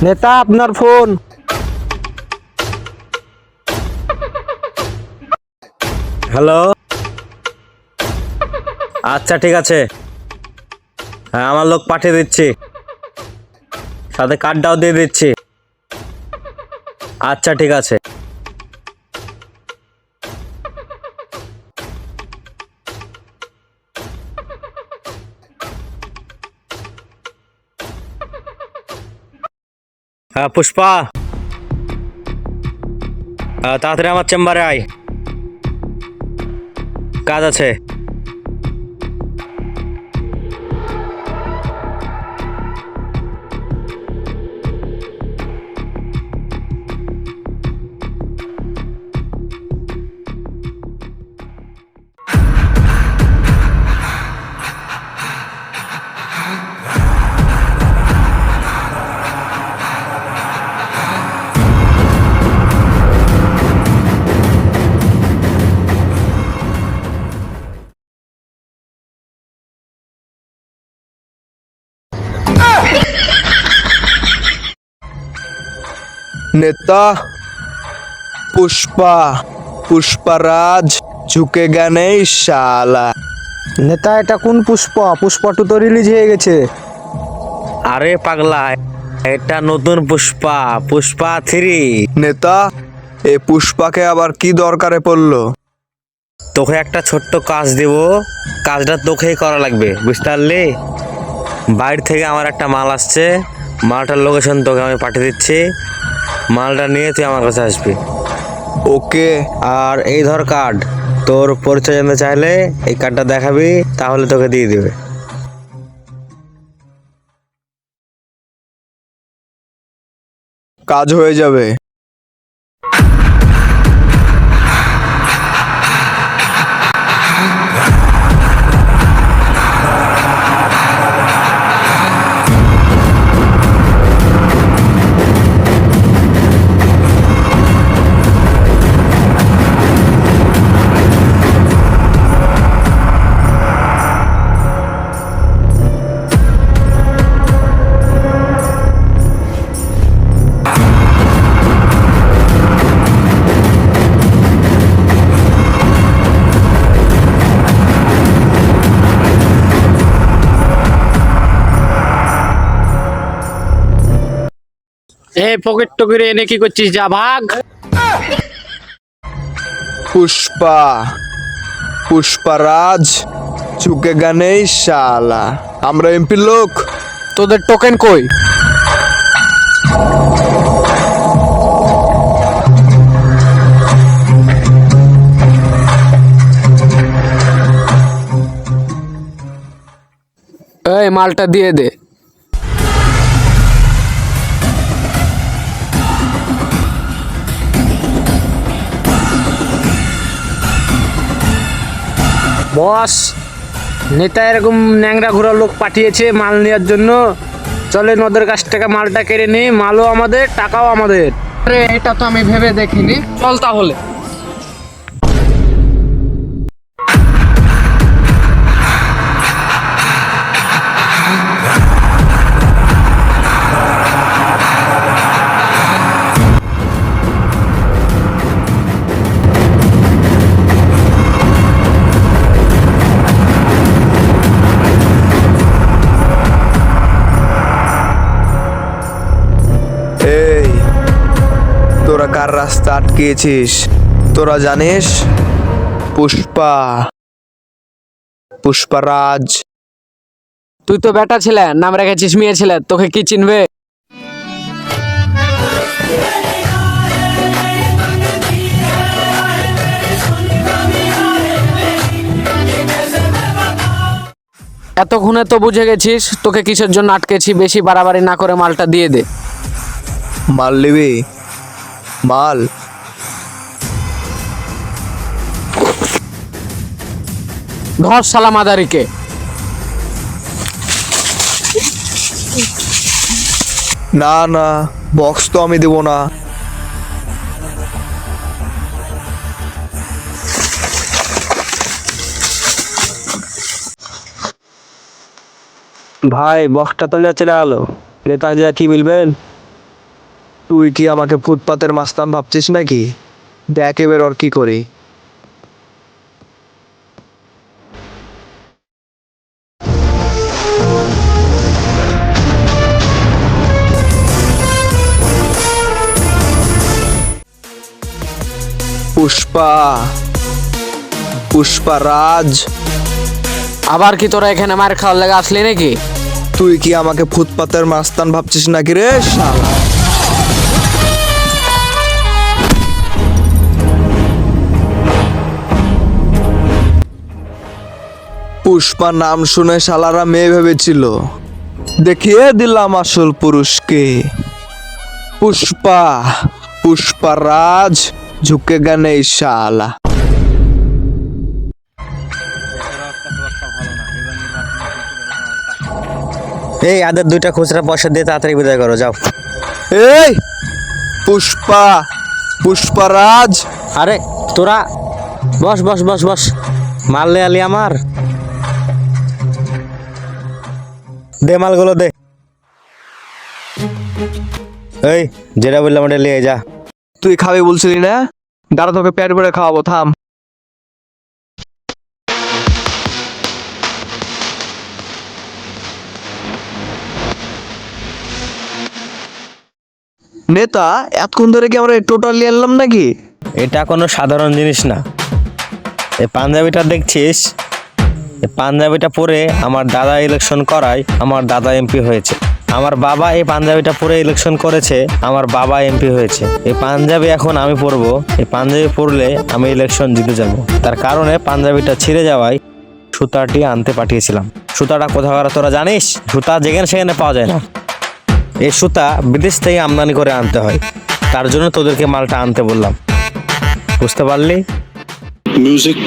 নেতা আপনার phone. Hello, আচ্ছা ঠিক আছে। হ্যাঁ, আমার লোক পাঠিয়ে দিচ্ছি, সাথে কার্ডটাও দিয়ে দিচ্ছি। আচ্ছা ঠিক আছে। হ্যাঁ পুষ্পা, তাড়াতাড়ি আমার চেম্বারে আয়, কাজ আছে। नेता पुष्पा पुष्पराज झुकेगा नहीं শালা। নেতা এটা কোন পুষ্পা? পুষ্পা টু তো রিলিজ হয়ে গেছে। আরে পাগলা, এটা নতুন পুষ্পা, পুষ্পা 3। নেতা এ পুষ্পাকে আবার কি দরকারে পড়লো? তোকে একটা ছোট্ট কাজ দেব, কাজটা তোকেই করা লাগবে, বুঝতে পারলি? বাইরে থেকে আমার একটা মাল আসছে, মালটার লোকেশন তোকে আমি পাঠিয়ে দিচ্ছি, মালটা নিয়ে তুই আমার কাছে আসবি। ওকে। আর এই ধর কার্ড, তোর পরিচয় জানতে চাইলে এই কার্ডটা দেখাবি, তাহলে তোকে দিয়ে দিবে। কাজ হয়ে যাবে। এই পকেট টকেটে এনে কি করছিস? যা ভাগ। पुष्पा पुष्पराज झुकेगा नहीं শালা। আমরা এমপি লোক। তোদের টোকেন কই? এই মালটা দিয়ে দে। বস, নেতা এরকম ন্যাংরা ঘোরা লোক পাঠিয়েছে মাল নেওয়ার জন্য। চলেন ওদের কাছ থেকে মালটা কেড়ে নিই, মালও আমাদের, টাকাও আমাদের। আরে এটা তো আমি ভেবে দেখিনি, চল তাহলে। এই তোরা কার রাস্তা আটকেছিস তোরা জানিস? পুষ্পা পুষ্পরাজ। তুই তো বেটা ছেলে, নাম রেখেছিস মেয়ে ছেলে, তোকে কি চিনবে? এতক্ষণে তো বুঝে গেছিস তোকে কিসের জন্য আটকেছি। বেশি বাড়াবাড়ি না করে মালটা দিয়ে দে। মাল নিবি? মাল ধর শালা মাদারিকে। না না, বক্স তো আমি দেবো না। ভাই বক্সটা তো চলে গেলো, নেতা কি বলবেন? তুই কি আমাকে ফুটপাতের মাস্তান ভাবছিস নাকি? দেখ এবার ওর কি করি। পুষ্পা, পুষ্পারাজ, আবার কি তোরা এখানে মার খাওয়ার লাগা আসলি নাকি? তুই কি আমাকে ফুটপাতের মাস্তান ভাবছিস নাকি রে শালা? পুষ্পা নাম শুনে শালারা মেয়ে ভেবেছিল, দেখিয়ে দিলাম আসল পুরুষকে। পুষ্পা, পুষ্পারাজ, ঝুঁকেগা নেই শালা। এই আদের 2টা খুচরা পয়সা দিয়ে তাড়াতাড়ি বিদায় করো, যাও। এই পুষ্পা, পুষ্পারাজ, আরে তোরা বস বস বস বস, মারলে আলি আমার। দে মালগুলো দে। এই যেটা বললাম ওটা নিয়ে যা। তুই খাবি বলছিলি না? দাঁড়া তোকে পেট ভরে খাওয়াবো, থাম। নেতা, এতক্ষণ ধরে কি আমরা টোটাল নিয়ে আনলাম নাকি? এটা কোনো সাধারণ জিনিস না। এই পাঞ্জাবিটা দেখছিস, এই পাঞ্জাবিটা পরে আমার দাদা ইলেকশন করায় আমার দাদা এমপি হয়েছে। আমার বাবা এই পাঞ্জাবিটা পরে ইলেকশন করেছে, আমার বাবা এমপি হয়েছে। এই পাঞ্জাবি এখন আমি পরবো, এই পাঞ্জাবি পরলে আমি ইলেকশন জিতে যাব। তার কারণে পাঞ্জাবিটা ছিঁড়ে যাওয়ায় সুতাটি আনতে পাঠিয়েছিলাম। সুতাটা কোথাকার তোরা জানিস? সুতা যেখানে সেখানে পাওয়া যায় না, এই সুতা বিদেশ থেকে আমদানি করে আনতে হয়। তার জন্য তোদেরকে মালটা আনতে বললাম, বুঝতে পারলি? Music.